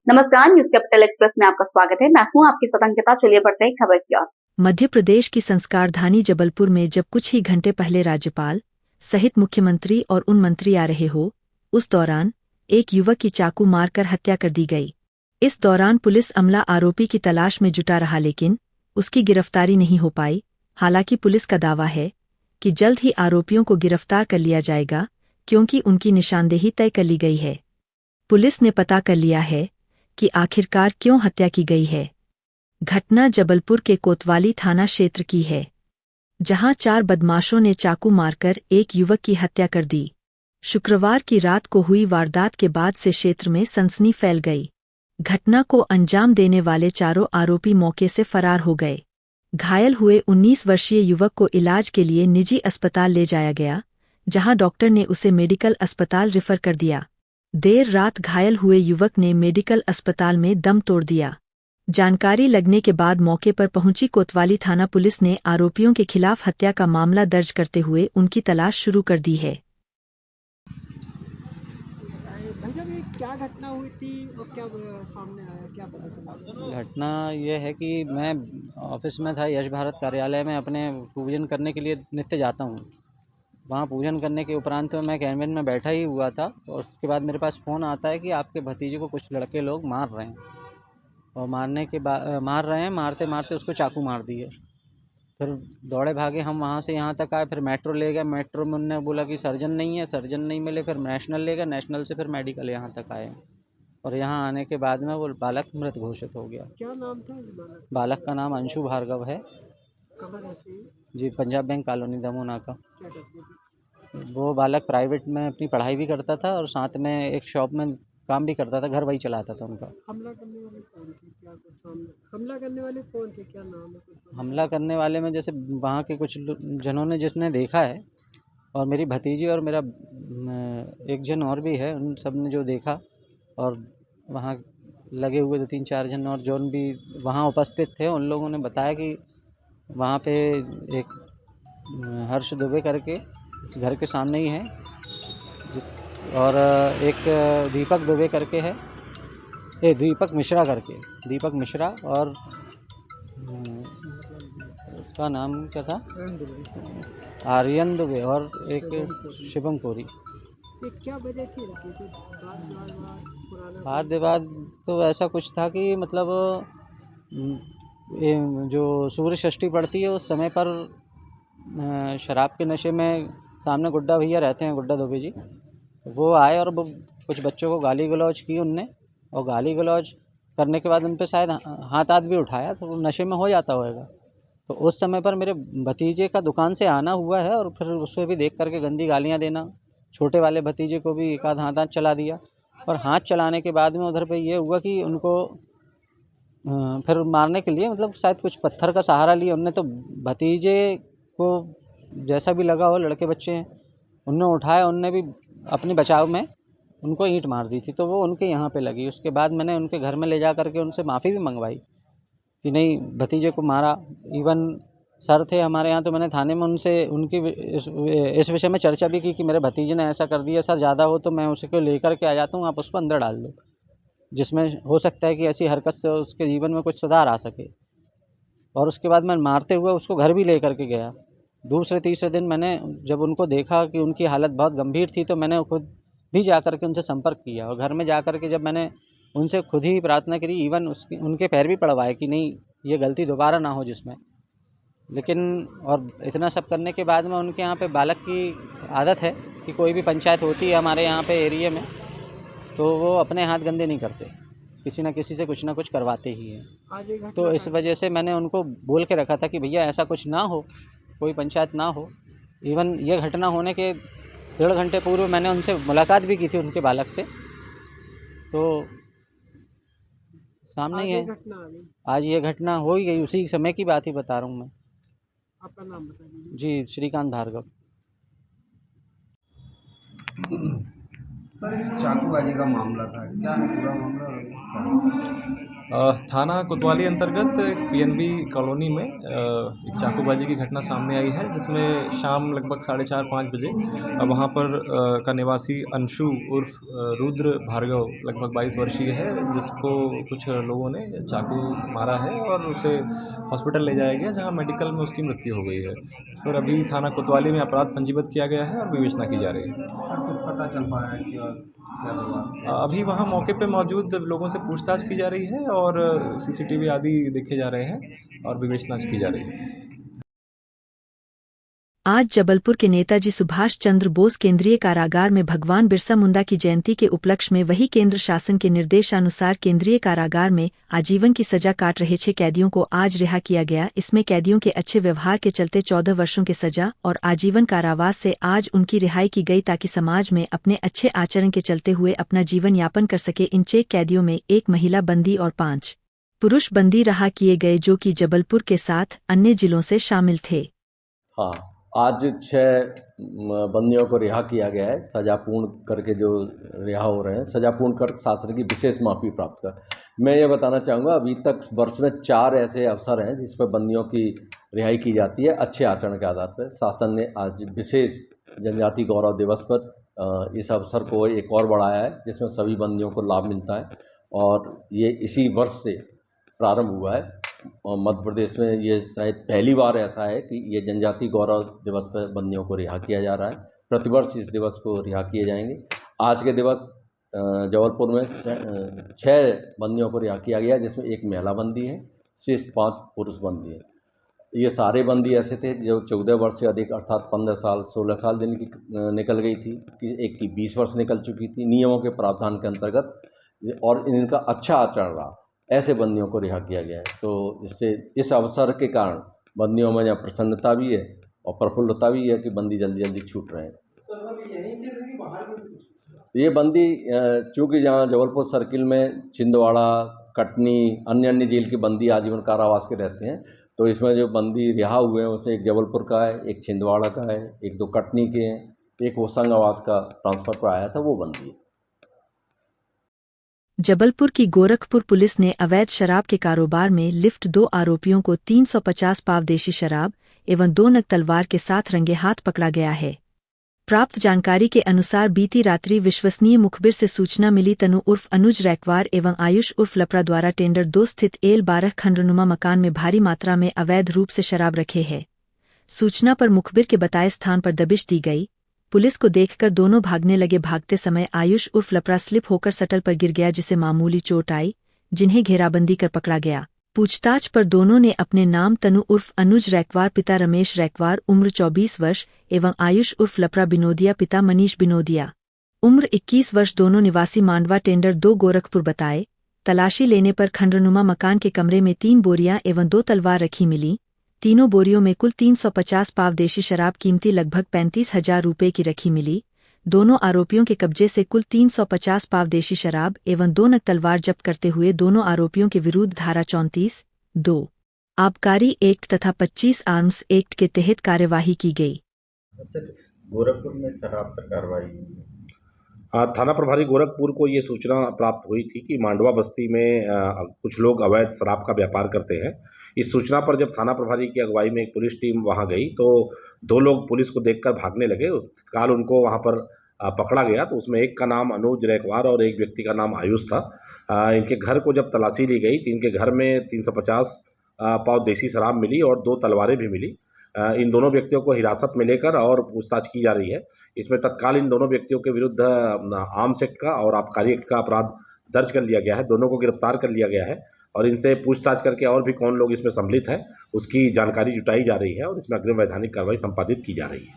नमस्कार, news capital express में आपका स्वागत है। मैं हूं आपकी सतंकिता। चलिए बढ़ते हैं खबर की ओर। मध्य प्रदेश की संस्कारधानी जबलपुर में जब कुछ ही घंटे पहले राज्यपाल सहित मुख्यमंत्री और उन मंत्री आ रहे हो, उस दौरान एक युवक की चाकू मारकर हत्या कर दी गई। इस दौरान पुलिस अमला आरोपी की तलाश में जुटा रहा, लेकिन उसकी गिरफ्तारी नहीं हो पाई। हालांकि पुलिस का दावा है कि जल्द ही आरोपियों को गिरफ्तार कर लिया जाएगा, क्योंकि उनकी निशानदेही तय कर ली गई है। पुलिस ने पता कर लिया है कि आखिरकार क्यों हत्या की गई है। घटना जबलपुर के कोतवाली थाना क्षेत्र की है, जहां 4 बदमाशों ने चाकू मारकर एक युवक की हत्या कर दी। शुक्रवार की रात को हुई वारदात के बाद से क्षेत्र में सनसनी फैल गई। घटना को अंजाम देने वाले चारों आरोपी मौके से फरार हो गए। घायल हुए 19 वर्षीय युवक को इलाज के लिए निजी अस्पताल ले जाया गया, जहां डॉक्टर ने उसे मेडिकल अस्पताल रेफर कर दिया। देर रात घायल हुए युवक ने मेडिकल अस्पताल में दम तोड़ दिया। जानकारी लगने के बाद मौके पर पहुंची कोतवाली थाना पुलिस ने आरोपियों के खिलाफ हत्या का मामला दर्ज करते हुए उनकी तलाश शुरू कर दी है। भाई साहब, ये क्या घटना हुई थी और क्या सामने आया, क्या पता चला? घटना ये है कि मैं ऑफिस में था, यश भारत कार्यालय में अपने पूजन करने के लिए नित्य जाता हूँ। वहाँ पूजन करने के उपरांत मैं कैबिन में बैठा ही हुआ था और उसके बाद मेरे पास फ़ोन आता है कि आपके भतीजे को कुछ लड़के लोग मार रहे हैं, और मार रहे हैं, मारते मारते उसको चाकू मार दिए। फिर दौड़े भागे हम वहाँ से यहाँ तक आए, फिर मेट्रो ले गए। मेट्रो में उन्होंने बोला कि सर्जन नहीं है, सर्जन नहीं मिले। फिर नेशनल ले गए, नेशनल से फिर मेडिकल यहाँ तक आए, और यहाँ आने के बाद में वो बालक मृत घोषित हो गया। क्या नाम था इस बालक? बालक का नाम अंशु भार्गव है। कहाँ रहते हैं? जी, पंजाब बैंक कॉलोनी दमोह का। क्या करते थे? वो बालक प्राइवेट में अपनी पढ़ाई भी करता था और साथ में एक शॉप में काम भी करता था, घर वही चलाता था उनका। हमला करने वाले कौन थे, क्या कुछ सामने हमला करने वाले कौन थे, क्या नाम है कुछ पता? हमला करने वाले में जैसे वहाँ के कुछ जनों ने जिसने देखा है, और मेरी भतीजी और मेरा एक जन और भी है, उन सब ने जो देखा, और वहाँ लगे हुए 2-3-4 जन और जो भी वहाँ उपस्थित थे, उन लोगों ने बताया कि वहाँ पे एक हर्ष दुबे करके उस घर के सामने ही है, और एक दीपक दुबे करके है, दीपक मिश्रा करके, दीपक मिश्रा, और उसका नाम क्या था, आर्यन दुबे, और एक शिवम कोरी। ये क्या वजह थी इनकी? कुछ पुराना वाद विवाद तो ऐसा कुछ था कि मतलब ये जो सूर्य षष्ठी पड़ती है उस समय पर शराब के नशे में सामने गुड्डा भैया रहते हैं, गुड्डा दुबे जी, तो वो आए और वो कुछ बच्चों को गाली गलौज की उनने, और गाली गलौज करने के बाद उन पर शायद हाथ हाथ भी उठाया, तो वो नशे में हो जाता होगा। तो उस समय पर मेरे भतीजे का दुकान से आना हुआ है, और फिर उसमें भी देख करके गंदी गालियाँ देना, छोटे वाले भतीजे को भी एक आध हाथ हाथ चला दिया, और हाथ चलाने के बाद में उधर पे ये हुआ कि उनको फिर मारने के लिए मतलब शायद कुछ पत्थर का सहारा लिया उनने, तो भतीजे को जैसा भी लगा हो, लड़के बच्चे हैं, उनने उठाया, उनने भी अपने बचाव में उनको ईंट मार दी थी, तो वो उनके यहाँ पे लगी। उसके बाद मैंने उनके घर में ले जा करके उनसे माफ़ी भी मंगवाई कि नहीं, भतीजे को मारा। इवन सर थे हमारे यहाँ, तो मैंने थाने में उनसे उनकी इस विषय में चर्चा भी की कि मेरे भतीजे ने ऐसा कर दिया, सर ज़्यादा हो तो मैं उसको लेकर के आ जाता हूँ, आप उसको अंदर डाल दो, जिसमें हो सकता है कि ऐसी हरकत से उसके जीवन में कुछ सुधार आ सके। और उसके बाद मैं मारते हुए उसको घर भी ले करके गया। दूसरे तीसरे दिन मैंने जब उनको देखा कि उनकी हालत बहुत गंभीर थी, तो मैंने खुद भी जा कर के उनसे संपर्क किया, और घर में जा कर के जब मैंने उनसे खुद ही प्रार्थना करी, इवन उनके पैर भी पड़वाए कि नहीं, ये गलती दोबारा ना हो जिसमें। लेकिन और इतना सब करने के बाद में उनके यहाँ पे बालक की आदत है कि कोई भी पंचायत होती है हमारे यहाँ पे एरिया में, तो वो अपने हाथ गंदे नहीं करते, किसी न किसी से कुछ ना कुछ करवाते ही हैं। आज एक घटना तो इस वजह से मैंने उनको बोल के रखा था कि भैया ऐसा कुछ ना हो, कोई पंचायत ना हो। इवन ये घटना होने के 1.5 घंटे पूर्व मैंने उनसे मुलाकात भी की थी, उनके बालक से, तो सामने आज ही एक है। घटना आ गई। आज ये घटना हो ही गई, उसी समय की बात ही बता रहा हूँ मैं। आपका नाम बता दीजिए। जी, श्रीकांत भार्गव। सर, एक चाकूबाजी का मामला था, क्या है पूरा मामला और क्या? थाना कोतवाली अंतर्गत एक पीएनबी कॉलोनी में एक चाकूबाजी की घटना सामने आई है, जिसमें शाम लगभग 4:30-5 बजे वहाँ पर का निवासी अंशु उर्फ रुद्र भार्गव लगभग 22 वर्षीय है, जिसको कुछ लोगों ने चाकू मारा है और उसे हॉस्पिटल ले जाया गया, जहाँ मेडिकल में उसकी मृत्यु हो गई है। इस पर अभी थाना कोतवाली में अपराध पंजीबद्ध किया गया है और विवेचना की जा रही है। सर कुछ पता चल पाया है कि क्या हुआ? अभी वहाँ मौके पे मौजूद लोगों से पूछताछ की जा रही है और सीसीटीवी आदि देखे जा रहे हैं और विवेचना की जा रही है। आज जबलपुर के नेताजी सुभाष चंद्र बोस केंद्रीय कारागार में भगवान बिरसा मुंडा की जयंती के उपलक्ष्य में वही केंद्र शासन के निर्देशानुसार केंद्रीय कारागार में आजीवन की सजा काट रहे 6 कैदियों को आज रिहा किया गया। इसमें कैदियों के अच्छे व्यवहार के चलते 14 वर्षों की सजा और आजीवन कारावास से आज उनकी रिहाई की गई, ताकि समाज में अपने अच्छे आचरण के चलते हुए अपना जीवन यापन कर सके। इन 6 कैदियों में 1 महिला बंदी और 5 पुरुष बंदी रिहा किए गए, जो कि जबलपुर के साथ अन्य जिलों से शामिल थे। हाँ, आज 6 बंदियों को रिहा किया गया है। सजा पूर्ण करके जो रिहा हो रहे हैं, सजा पूर्ण कर शासन की विशेष माफी प्राप्त कर। मैं ये बताना चाहूँगा, अभी तक वर्ष में 4 ऐसे अवसर हैं जिस पर बंदियों की रिहाई की जाती है अच्छे आचरण के आधार पर। शासन ने आज विशेष जनजाति गौरव दिवस पर इस अवसर को एक और बढ़ाया है, जिसमें सभी बंदियों को लाभ मिलता है और ये इसी वर्ष से प्रारंभ हुआ है। मध्य प्रदेश में ये शायद पहली बार ऐसा है कि ये जनजाति गौरव दिवस पर बंदियों को रिहा किया जा रहा है। प्रतिवर्ष इस दिवस को रिहा किए जाएंगे। आज के दिवस जबलपुर में 6 बंदियों को रिहा किया गया, जिसमें 1 महिला बंदी है, शेष 5 पुरुष बंदी है। ये सारे बंदी ऐसे थे जो 14 वर्ष से अधिक अर्थात 15 साल 16 साल जिनकी निकल गई थी, कि एक की 20 वर्ष निकल चुकी थी नियमों के प्रावधान के अंतर्गत, और इनका अच्छा आचरण रहा, ऐसे बंदियों को रिहा किया गया है। तो इससे इस अवसर के कारण बंदियों में यहाँ प्रसन्नता भी है और प्रफुल्लता भी है कि बंदी जल्दी जल्दी छूट रहे हैं। ये बंदी चूँकि जहाँ जबलपुर सर्किल में छिंदवाड़ा, कटनी, अन्य जेल की बंदी आजीवन कारावास के रहते हैं, तो इसमें जो बंदी रिहा हुए हैं उसमें एक जबलपुर का है, एक छिंदवाड़ा का है, 1-2 कटनी के हैं, एक होशंगाबाद का ट्रांसफ़र पर आया था, वो बंदी है। जबलपुर की गोरखपुर पुलिस ने अवैध शराब के कारोबार में लिप्त 2 आरोपियों को 350 पाव देशी शराब एवं 2 नग तलवार के साथ रंगे हाथ पकड़ा गया है। प्राप्त जानकारी के अनुसार बीती रात्रि विश्वसनीय मुखबिर से सूचना मिली, तनु उर्फ अनुज रैकवार एवं आयुष उर्फ लपरा द्वारा टेंडर 2 स्थित L12 खंडनुमा मकान में भारी मात्रा में अवैध रूप से शराब रखे है। सूचना पर मुखबिर के बताए स्थान पर दबिश दी गई। पुलिस को देखकर दोनों भागने लगे। भागते समय आयुष उर्फ लपरा स्लिप होकर सटल पर गिर गया, जिसे मामूली चोट आई, जिन्हें घेराबंदी कर पकड़ा गया। पूछताछ पर दोनों ने अपने नाम तनु उर्फ अनुज रैकवार पिता रमेश रैकवार उम्र 24 वर्ष एवं आयुष उर्फ लपरा बिनोदिया पिता मनीष बिनोदिया उम्र 21 वर्ष दोनों निवासी मांडवा टेंडर 2 गोरखपुर बताए। तलाशी लेने पर खंडनुमा मकान के कमरे में 3 बोरियां एवं 2 तलवार रखी मिली। तीनों बोरियों में कुल 350 पाव देशी शराब कीमती लगभग 35,000 रुपये की रखी मिली। दोनों आरोपियों के कब्जे से कुल 350 पाव देशी शराब एवं 2 नग तलवार जब्त करते हुए दोनों आरोपियों के विरुद्ध धारा 34(2) आबकारी एक्ट तथा 25 आर्म्स एक्ट के तहत कार्यवाही की गई। गोरखपुर में शराब पर कार्रवाई। थाना प्रभारी गोरखपुर को ये सूचना प्राप्त हुई थी कि मांडवा बस्ती में कुछ लोग अवैध शराब का व्यापार करते हैं। इस सूचना पर जब थाना प्रभारी की अगुवाई में एक पुलिस टीम वहां गई, तो 2 लोग पुलिस को देखकर भागने लगे। उस तत्काल उनको वहां पर पकड़ा गया। तो उसमें एक का नाम अनुज रैकवार और एक व्यक्ति का नाम आयुष था। इनके घर को जब तलाशी ली गई तो इनके घर में 350 पाव देसी शराब मिली और 2 तलवारें भी मिली। इन दोनों व्यक्तियों को हिरासत में लेकर और पूछताछ की जा रही है। इसमें तत्काल इन दोनों व्यक्तियों के विरुद्ध आर्म्स एक्ट का और आबकारी एक्ट का अपराध दर्ज कर लिया गया है। दोनों को गिरफ्तार कर लिया गया है और इनसे पूछताछ करके और भी कौन लोग इसमें सम्मिलित हैं उसकी जानकारी जुटाई जा रही है और इसमें अग्रिम वैधानिक कार्रवाई संपादित की जा रही है।